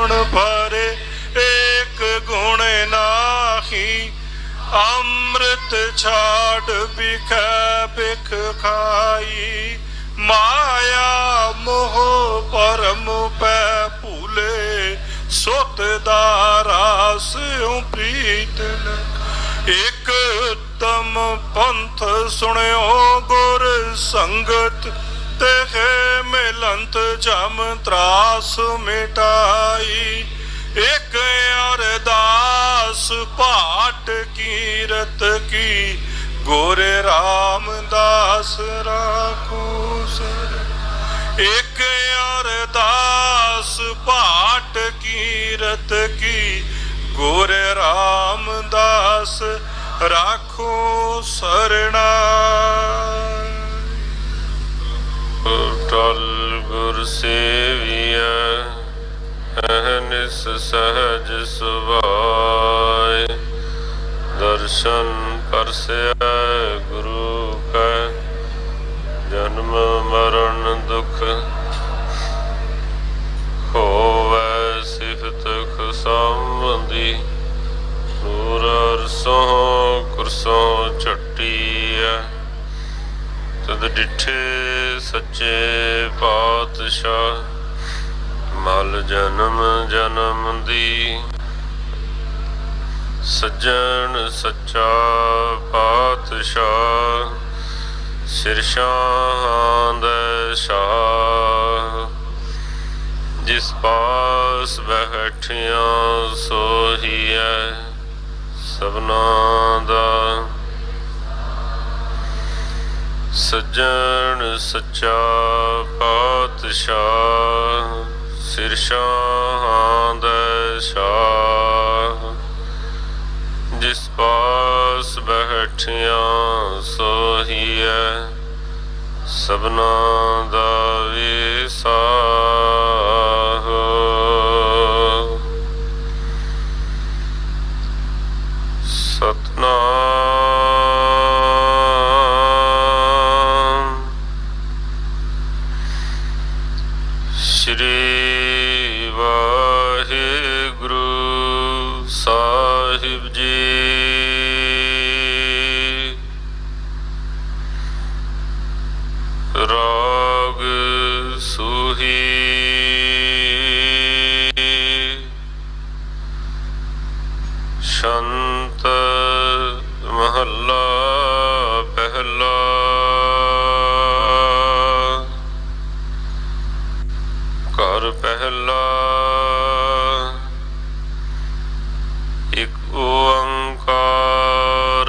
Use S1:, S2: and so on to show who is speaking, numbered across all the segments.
S1: गुण भरे एक गुण नाही। अमृत छाड़ बिख बिख खाई माया मोह परम पै भूले। सुत दारा स्यों प्रीत एक उत्तम पंथ सुनियो गुर संगत तेहे मिलंत जम त्रास मिटाई। एक अरदास पाठ कीरत की गोरे रामदास राखो सर। एक अरदास पाठ कीरत की गोरे रामदास राखो सरना।
S2: टल गुर सेविया अहनिस सहज सुभाय। दर्शन परसया गुरु का जन्म मरण दुख होवै सिफत खुशामदी। नूर अरसों कुरसों छट्टी तद डिठे सच्चे पातशाह। मल जन्म जन्म दी सज्जन सच्चा पातशाह। सिर शाह शाह जिस पास बैठिया सोही है सबना दा। सज्जन सच्चा पातशाह सिर शाह शाह। जिस पास बैठिया सोही है सबना दा विसाह। सतनाम श्री वाहिगुरु साहिब जी। राग सूही शंत महला पहला। घर पहला एक ओंकार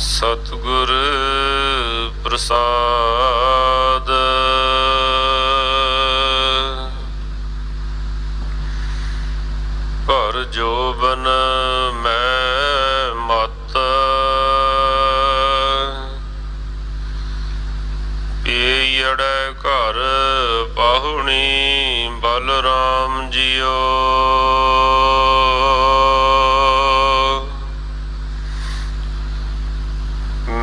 S2: सतगुर प्रसाद। पर जोबन मैं मत पीयड़े घर पाहुणी बलराम जियो।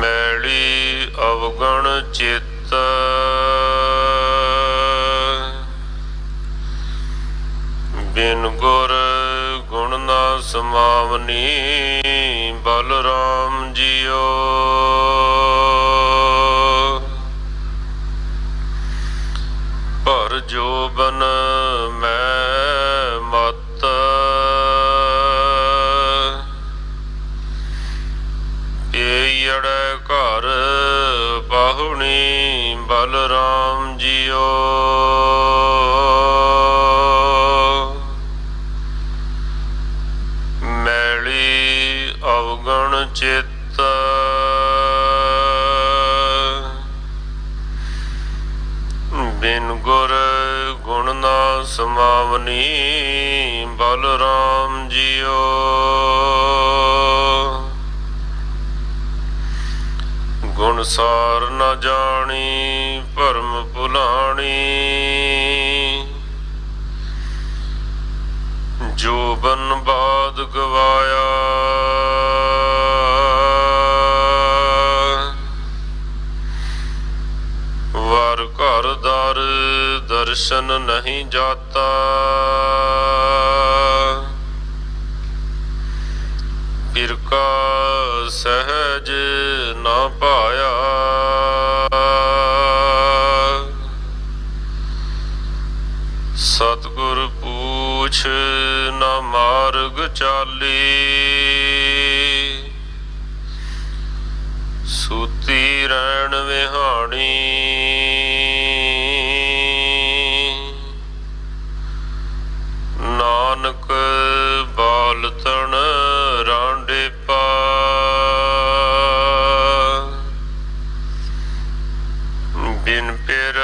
S2: मैली अवगण चित बिन गुर गुण ना समावनी बलराम जियो। पर जोबन मैं मत पीयड़े घर पाहुणी बलराम जियो। मैली अवगण चित बिन गुर गुण ना समावनी बलराम जियो। गुण सार न जानी भरम भुलानी। जोबन बाद गवाया वर घर द्वार दर्शन नहीं जाता। फिर का सहज ना पाया। सतगुर पूछ न मार्ग चाली। सूती रैन विहाणी। नानक बाल तन रांडे पा। बिन पिर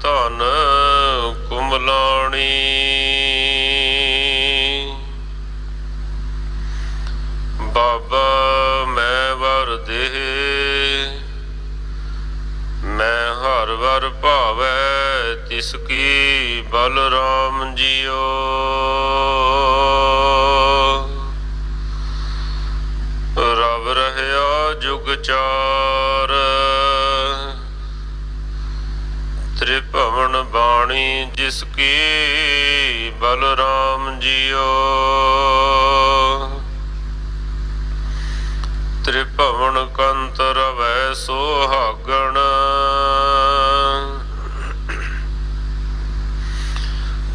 S2: धन कुमलाणी। बाबा मैं वर दे मैं हर वर भावै तिसकी बलराम जियो। रब रहया जुग चार त्रिभवन बाणी जिसकी बलराम जियो। त्रिभवन कंत रवै सोहागण।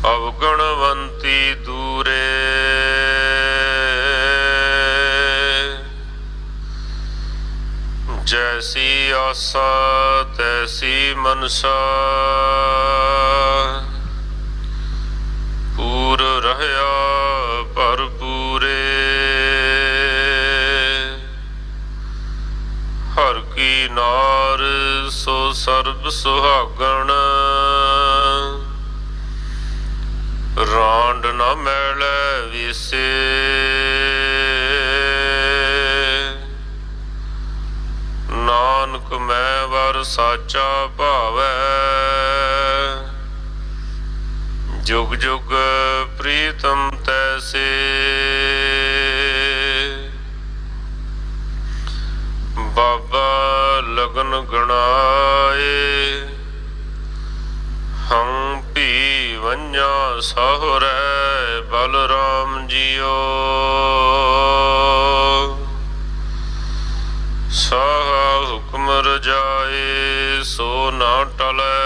S2: अवगणवंती दूरे। जैसी आसा तैसी मनसा। पूर रहया भरपूरे। हर की नार सो सर्ब सुहागण। रांड न मैलै विसे। नानक मैं वर साचा भावै। जुग जुग प्रीतम तैसे। बाबा लगन गणाए। हम भी वन्या साहुरै बलराम जियो। साहा हुक्म रजाए सो ना टलै।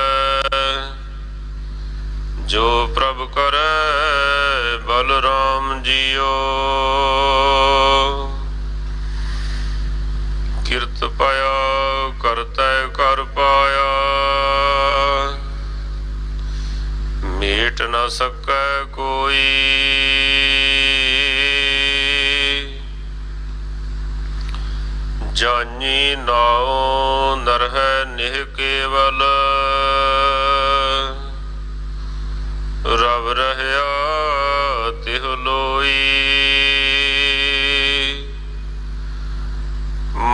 S2: जो प्रभ करे बलराम जियो। किरत पाया करतै कर पाया। मेट न सकै कोई। जानी नाओ नरह निह केवल। रब रहया तिह लोई।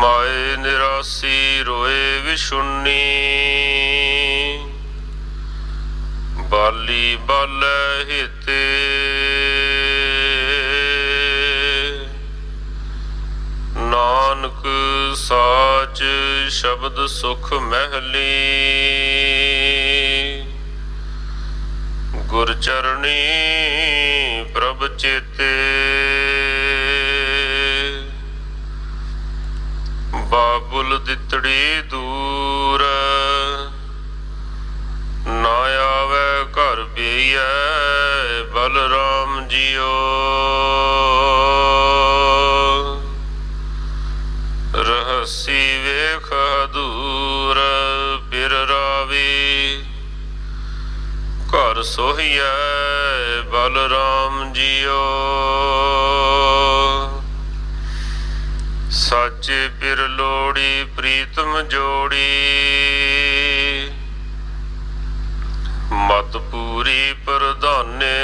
S2: माए निरासी रोए विशुन्नी। बाली बालै हिते। नानक साच शब्द सुख महली। गुर चरणी प्रभ चेते। बाबुल दितड़ी दूर। ना आवे घर बेइयै बलराम जियो। रहसी वेख दूर पिर रावी। घर सोहियै बलराम जियो। साचे पिर लोड़ी प्रीतम जोड़ी। मत पूरी प्रधाने।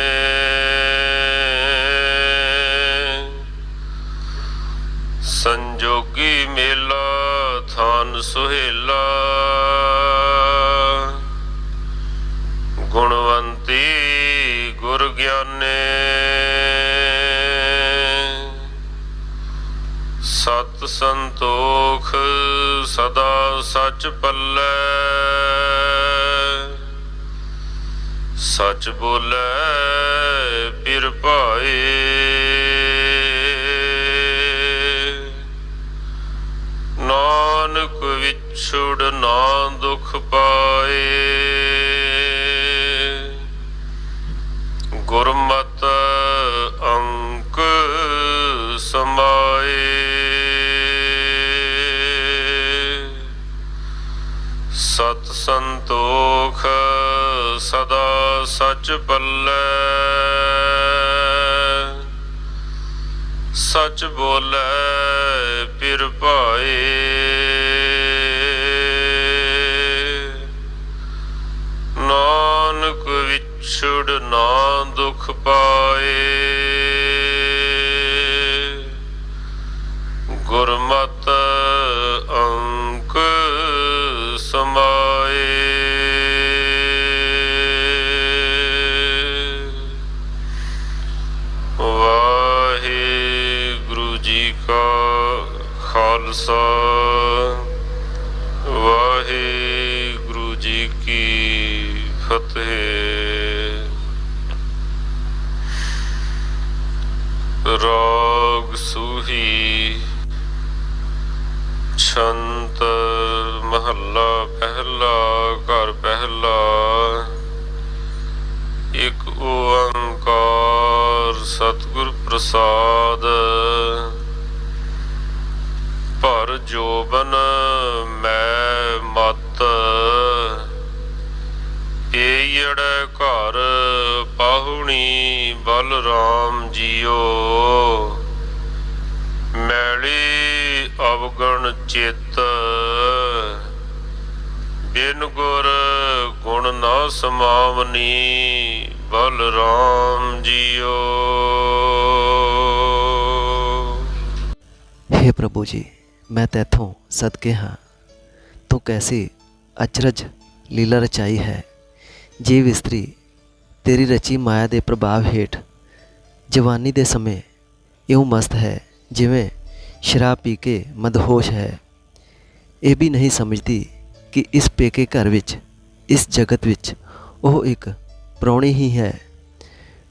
S2: संजोगी मेला थान सुहेला। गुणवंती गुर ज्ञाने। सत संत संतोख सदा सच पल्लै ਸਚ ਬੋਲੇ ਪਿਰ ਭਾਏ। ਨਾਨਕ ਵਿਛੁੜ ਨਾ ਦੁਖ ਪਾਏ। ਗੁਰਮਤਿ ਅੰਕ ਸਮਾਏ। ਸਤ ਸੰਤੋਖ ਸਦਾ ਸਚ ਪੱਲੇ। ਸਚ ਬੋਲੇ ਪਿਰ ਭਾਏ। ਨਾਨਕ ਵਿਛੁੜ ਨਾ ਦੁਖ ਪਾਏ। ਗੁਰਮਤਿ ਅੰਕ ਸਮਾਏ। ਵਾਹਿਗੁਰੂ ਜੀ ਕਾ ਖਾਲਸਾ, ਵਾਹਿਗੁਰੂ ਜੀ ਕੀ ਫਤਿਹ। ਰਾਗ ਸੂਹੀ ਛੰਤ ਮਹੱਲਾ ਪਹਿਲਾ। ਘਰ ਪਹਿਲਾ। ਇੱਕ ਓੰਕਾਰ ਸਤਿਗੁਰ ਪ੍ਰਸਾਦ। ਭਰ ਜੋਬਨ ਮੈਂ ਮਤ। ਏੜੈ ਘਰ ਪਾਹੁਣੀ ਬਲਰਾਮ ਜੀਓ। ਮੈਲੀ ਅਵਗਣ ਚਿੱਤ। ਬਿਨ ਗੁਰ ਗੁਣ ਨਾ ਸਮਾਵਨੀ ਬਲਰਾਮ ਜੀਓ।
S3: हे प्रभु जी, मैं तैथों सदके हाँ। तू कैसी अचरज लीला रचाई है। जीव इस्त्री तेरी रची माया के प्रभाव हेठ जवानी के समय इउं मस्त है जिवें शराब पी के मदहोश है। ये भी नहीं समझती कि इस पेके घर विच, इस जगत विच ਉਹ एक ਪ੍ਰਾਹੁਣੀ ही है।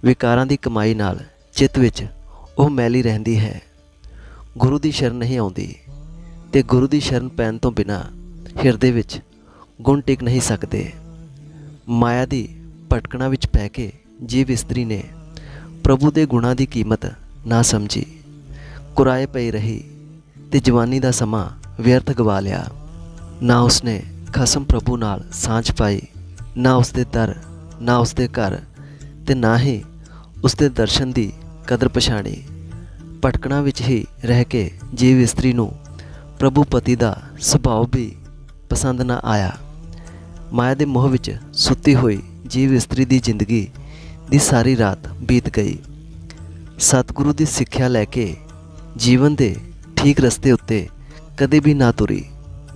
S3: विकारां दी कमाई नाल चित्त विच ਉਹ मैली रहंदी है। गुरु की शरण नहीं आउंदी ते गुरु की शरण पैण तो बिना हिरदे विच गुण टिक नहीं सकते। माया की भटकना विच पै के जीव इस्त्री ने प्रभु के गुणों की कीमत ना समझी। कुराए पई रही ते जवानी का समा व्यर्थ गवा लिया। ना उसने खसम प्रभु नाल सांझ पाई, ना उसके दर, ना उसके घर ते ना ही उसके दर्शन की कदर पछाणी। भटकना विच ही रह के जीव इस्त्री नूं प्रभु पति का सुभाव भी पसंद ना आया। माया के मोह विच सुती हुई जीव इस्त्री की जिंदगी दी सारी रात बीत गई। सतगुरु की सिक्ख्या लैके जीवन के ठीक रस्ते उत्ते कदे भी ना तुरी।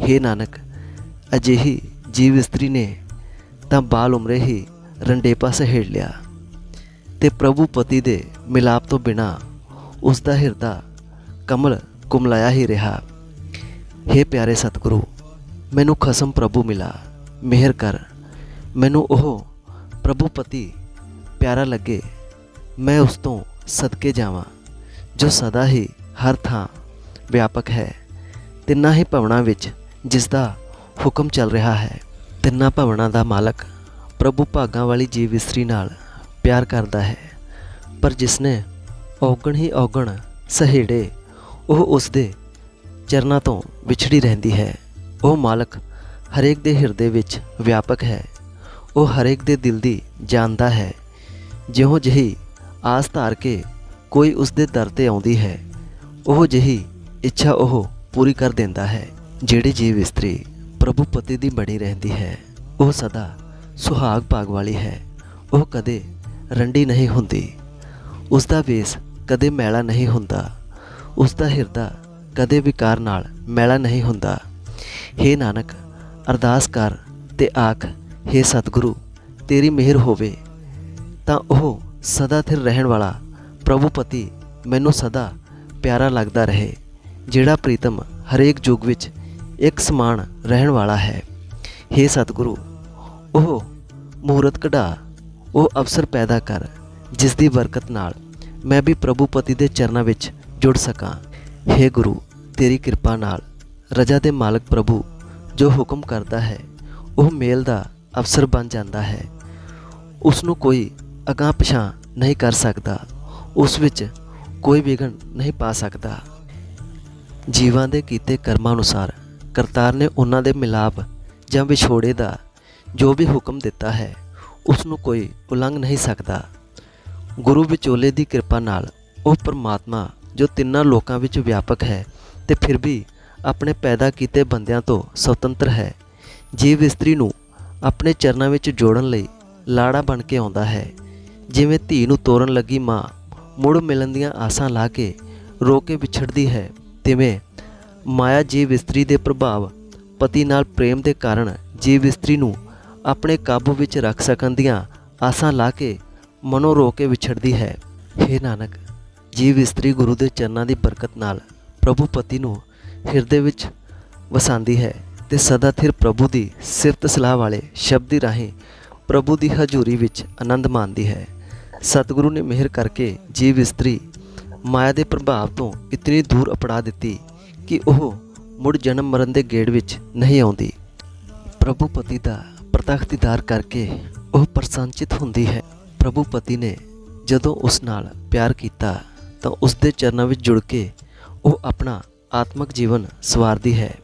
S3: हे नानक, अजिही जीव इस्त्री ने तां बाल उमरे ही रंडेपा सहेड़ लिया ते प्रभु पति दे मिलाप तो बिना उसका हिरदा कमल कुमलाया ही रहा। हे प्यारे सतगुरु, मैनू खसम प्रभु मिला, मेहर कर। मैनू ओह प्रभु पति प्यारा लगे, मैं उस तो सदके जावां जो सदा ही हर थां व्यापक है। तिन्ना ही भवनां विच जिसका हुक्म चल रहा है। तिन्ना भवनां दा मालक प्रभु भागां वाली जीव इस्त्री नाल प्यार करता है। पर जिसने औगण ही औगण सहेड़े ਉਹ ਉਸ ਦੇ ਚਰਨਾਂ ਤੋਂ ਵਿਛੜੀ ਰਹਿੰਦੀ ਹੈ। ਉਹ ਮਾਲਕ ਹਰੇਕ ਦੇ ਹਿਰਦੇ ਵਿੱਚ ਵਿਆਪਕ ਹੈ। ਉਹ ਹਰੇਕ ਦੇ ਦਿਲ ਦੀ ਜਾਣਦਾ ਹੈ। ਜਿਹੋ ਜਿਹੀ ਆਸ ਧਾਰ ਕੇ ਕੋਈ ਉਸ ਦੇ ਦਰ 'ਤੇ ਆਉਂਦੀ ਹੈ, ਉਹ ਜਿਹੀ ਇੱਛਾ ਉਹ ਪੂਰੀ ਕਰ ਦਿੰਦਾ ਹੈ। ਜਿਹੜੀ ਜੀਵ ਇਸਤਰੀ ਪ੍ਰਭੂ ਪਤੀ ਦੀ ਬਣੀ ਰਹਿੰਦੀ ਹੈ, ਉਹ ਸਦਾ ਸੁਹਾਗ ਭਾਗ ਵਾਲੀ ਹੈ। ਉਹ ਕਦੇ ਰੰਡੀ ਨਹੀਂ ਹੁੰਦੀ। ਉਸ ਦਾ ਵੇਸ ਕਦੇ ਮੈਲਾ ਨਹੀਂ ਹੁੰਦਾ। ਉਸ ਦਾ ਹਿਰਦਾ ਕਦੇ ਵਿਕਾਰ ਨਾਲ ਮੈਲਾ ਨਹੀਂ ਹੁੰਦਾ। हे ਨਾਨਕ, ਅਰਦਾਸ ਕਰ ਤੇ ਆਖ, हे ਸਤਿਗੁਰੂ, ਤੇਰੀ ਮਿਹਰ ਹੋਵੇ ਤਾਂ ਉਹ ਸਦਾ ਸਥਿਰ ਰਹਿਣ ਵਾਲਾ ਪ੍ਰਭੂ ਪਤੀ ਮੈਨੂੰ ਸਦਾ ਪਿਆਰਾ ਲੱਗਦਾ ਰਹੇ, ਜਿਹੜਾ ਪ੍ਰੀਤਮ ਹਰੇਕ ਯੁੱਗ ਵਿੱਚ ਇੱਕ ਸਮਾਨ ਰਹਿਣ ਵਾਲਾ ਹੈ। हे ਸਤਿਗੁਰੂ, ਉਹ ਮਹੂਰਤ ਕਢਾ ਉਹ ਅਵਸਰ ਪੈਦਾ ਕਰ ਜਿਸ ਦੀ ਬਰਕਤ ਨਾਲ ਮੈਂ ਵੀ ਪ੍ਰਭੂ ਪਤੀ ਦੇ ਚਰਨਾਂ ਵਿੱਚ ਜੁੜ ਸਕਾਂ। ਹੇ ਗੁਰੂ, ਤੇਰੀ ਕਿਰਪਾ ਨਾਲ ਰਜਾ ਦੇ ਮਾਲਕ ਪ੍ਰਭੂ ਜੋ ਹੁਕਮ ਕਰਦਾ ਹੈ ਉਹ ਮੇਲ ਦਾ ਅਵਸਰ ਬਣ ਜਾਂਦਾ ਹੈ। ਉਸ ਨੂੰ ਕੋਈ ਅਗਾਂਹ ਪਿਛਾਂਹ ਨਹੀਂ ਕਰ ਸਕਦਾ, ਉਸ ਵਿੱਚ ਕੋਈ ਵਿਘਨ ਨਹੀਂ ਪਾ ਸਕਦਾ। ਜੀਵਾਂ ਦੇ ਕੀਤੇ ਕਰਮਾਂ ਅਨੁਸਾਰ ਕਰਤਾਰ ਨੇ ਉਹਨਾਂ ਦੇ ਮਿਲਾਪ ਜਾਂ ਵਿਛੋੜੇ ਦਾ ਜੋ ਵੀ ਹੁਕਮ ਦਿੱਤਾ ਹੈ ਉਸ ਨੂੰ ਕੋਈ ਉਲੰਘ ਨਹੀਂ ਸਕਦਾ। ਗੁਰੂ ਵਿਚੋਲੇ ਦੀ ਕਿਰਪਾ ਨਾਲ ਉਹ ਪਰਮਾਤਮਾ ਜੋ ਤਿੰਨਾਂ ਲੋਕਾਂ ਵਿੱਚ ਵਿਆਪਕ ਹੈ ਤੇ ਫਿਰ ਵੀ ਆਪਣੇ ਪੈਦਾ ਕੀਤੇ ਬੰਦਿਆਂ ਤੋਂ ਸੁਤੰਤਰ ਹੈ, ਜੀਵ ਇਸਤਰੀ ਨੂੰ ਆਪਣੇ ਚਰਨਾਂ ਵਿੱਚ ਜੋੜਨ ਲਈ ਲਾੜਾ ਬਣ ਕੇ ਆਉਂਦਾ ਹੈ। ਜਿਵੇਂ ਧੀ ਨੂੰ ਤੋਰਨ ਲੱਗੀ ਮਾਂ ਮੁੜ ਮਿਲਣ ਦੀਆਂ ਆਸਾਂ ਲਾ ਕੇ ਰੋ ਕੇ ਵਿਛੜਦੀ ਹੈ, ਤਿਵੇਂ ਮਾਇਆ ਜੀਵ ਇਸਤਰੀ ਦੇ ਪ੍ਰਭਾਵ ਪਤੀ ਨਾਲ ਪ੍ਰੇਮ ਦੇ ਕਾਰਨ ਜੀਵ ਇਸਤਰੀ ਨੂੰ ਆਪਣੇ ਕਾਬੂ ਵਿੱਚ ਰੱਖ ਸਕਣ ਦੀਆਂ ਆਸਾਂ ਲਾ ਕੇ ਮਨੋਂ ਰੋ ਕੇ ਵਿਛੜਦੀ ਹੈ। ਹੇ ਨਾਨਕ, ਜੀਵ ਇਸਤਰੀ ਗੁਰੂ ਦੇ ਚਰਨਾਂ ਦੀ ਬਰਕਤ ਨਾਲ ਪ੍ਰਭੂ ਪਤੀ ਨੂੰ ਹਿਰਦੇ ਵਿੱਚ ਵਸਾਉਂਦੀ ਹੈ ਤੇ ਸਦਾ ਥਿਰ ਪ੍ਰਭੂ ਦੀ ਸਿਫਤ ਸਲਾਹ ਵਾਲੇ ਸ਼ਬਦੀ ਰਾਹੀਂ ਪ੍ਰਭੂ ਦੀ ਹਜ਼ੂਰੀ ਵਿੱਚ ਆਨੰਦ ਮਾਣਦੀ ਹੈ। ਸਤਿਗੁਰੂ ਨੇ ਮਿਹਰ ਕਰਕੇ ਜੀਵ ਇਸਤਰੀ ਮਾਇਆ ਦੇ ਪ੍ਰਭਾਵ ਤੋਂ ਇਤਨੀ ਦੂਰ ਅਪੜਾ ਦਿੱਤੀ ਕਿ ਉਹ ਮੁੜ ਜਨਮ ਮਰਨ ਦੇ ਗੇੜ ਵਿੱਚ ਨਹੀਂ ਆਉਂਦੀ। ਪ੍ਰਭੂ ਪਤੀ ਦਾ ਪ੍ਰਤੱਖ ਦੀਦਾਰ ਕਰਕੇ ਉਹ ਪ੍ਰਸੰਨਚਿਤ ਹੁੰਦੀ ਹੈ। ਪ੍ਰਭੂ ਪਤੀ ਨੇ ਜਦੋਂ ਉਸ ਨਾਲ ਪਿਆਰ ਕੀਤਾ ਤਾਂ ਉਸ ਦੇ ਚਰਨਾਂ ਵਿੱਚ ਜੁੜ ਕੇ ਉਹ ਆਪਣਾ ਆਤਮਿਕ ਜੀਵਨ ਸਵਾਰਦੀ ਹੈ।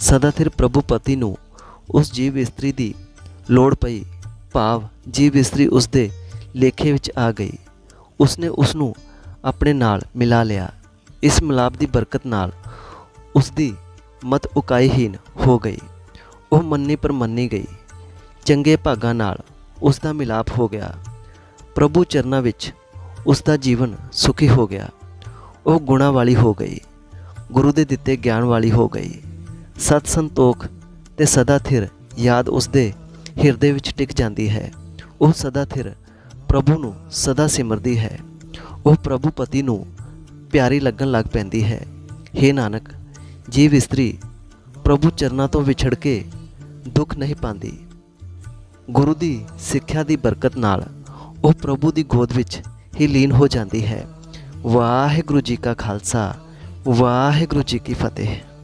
S3: ਸਦਾ ਥਿਰ ਪ੍ਰਭੂ ਪਤੀ ਨੂੰ ਉਸ ਜੀਵ ਇਸਤਰੀ ਦੀ ਲੋੜ ਪਈ, ਭਾਵ ਜੀਵ ਇਸਤਰੀ ਉਸ ਦੇ ਲੇਖੇ ਵਿੱਚ ਆ ਗਈ। ਉਸਨੇ ਉਸ ਨੂੰ ਆਪਣੇ ਨਾਲ ਮਿਲਾ ਲਿਆ। ਇਸ ਮਿਲਾਪ ਦੀ ਬਰਕਤ ਨਾਲ ਉਸ ਦੀ ਮਤ ਉਕਾਈਹੀਨ ਹੋ ਗਈ। ਉਹ ਮੰਨੀ ਪਰ ਮੰਨੀ ਗਈ। ਚੰਗੇ ਭਾਗਾਂ ਨਾਲ ਉਸ ਦਾ ਮਿਲਾਪ ਹੋ ਗਿਆ। ਪ੍ਰਭੂ ਚਰਨਾਂ ਵਿੱਚ ਉਸ ਦਾ ਜੀਵਨ ਸੁਖੀ ਹੋ ਗਿਆ। ਉਹ ਗੁਣਾਂ ਵਾਲੀ ਹੋ ਗਈ, ਗੁਰੂ ਦੇ ਦਿੱਤੇ ਗਿਆਨ ਵਾਲੀ ਹੋ ਗਈ। ਸਤ ਸੰਤੋਖ ਤੇ ਸਦਾ ਥਿਰ ਯਾਦ ਉਸ ਦੇ ਹਿਰਦੇ ਵਿੱਚ ਟਿਕ ਜਾਂਦੀ ਹੈ। ਉਹ ਸਦਾ ਥਿਰ ਪ੍ਰਭੂ ਨੂੰ ਸਦਾ ਸਿਮਰਦੀ ਹੈ। ਉਹ ਪ੍ਰਭੂ ਪਤੀ ਨੂੰ ਪਿਆਰੀ ਲੱਗਣ ਲੱਗ ਪੈਂਦੀ ਹੈ। ਹੇ ਨਾਨਕ, ਜੀਵ ਇਸਤਰੀ ਪ੍ਰਭੂ ਚਰਨਾਂ ਤੋਂ ਵਿਛੜ ਕੇ ਦੁੱਖ ਨਹੀਂ ਪਾਉਂਦੀ। ਗੁਰੂ ਦੀ ਸਿੱਖਿਆ ਦੀ ਬਰਕਤ ਨਾਲ ਉਹ ਪ੍ਰਭੂ ਦੀ ਗੋਦ ਵਿੱਚ ਹੀ ਲੀਨ ਹੋ ਜਾਂਦੀ ਹੈ। ਵਾਹਿਗੁਰੂ ਜੀ ਕਾ ਖਾਲਸਾ, ਵਾਹਿਗੁਰੂ ਜੀ ਕੀ ਫਤਿਹ।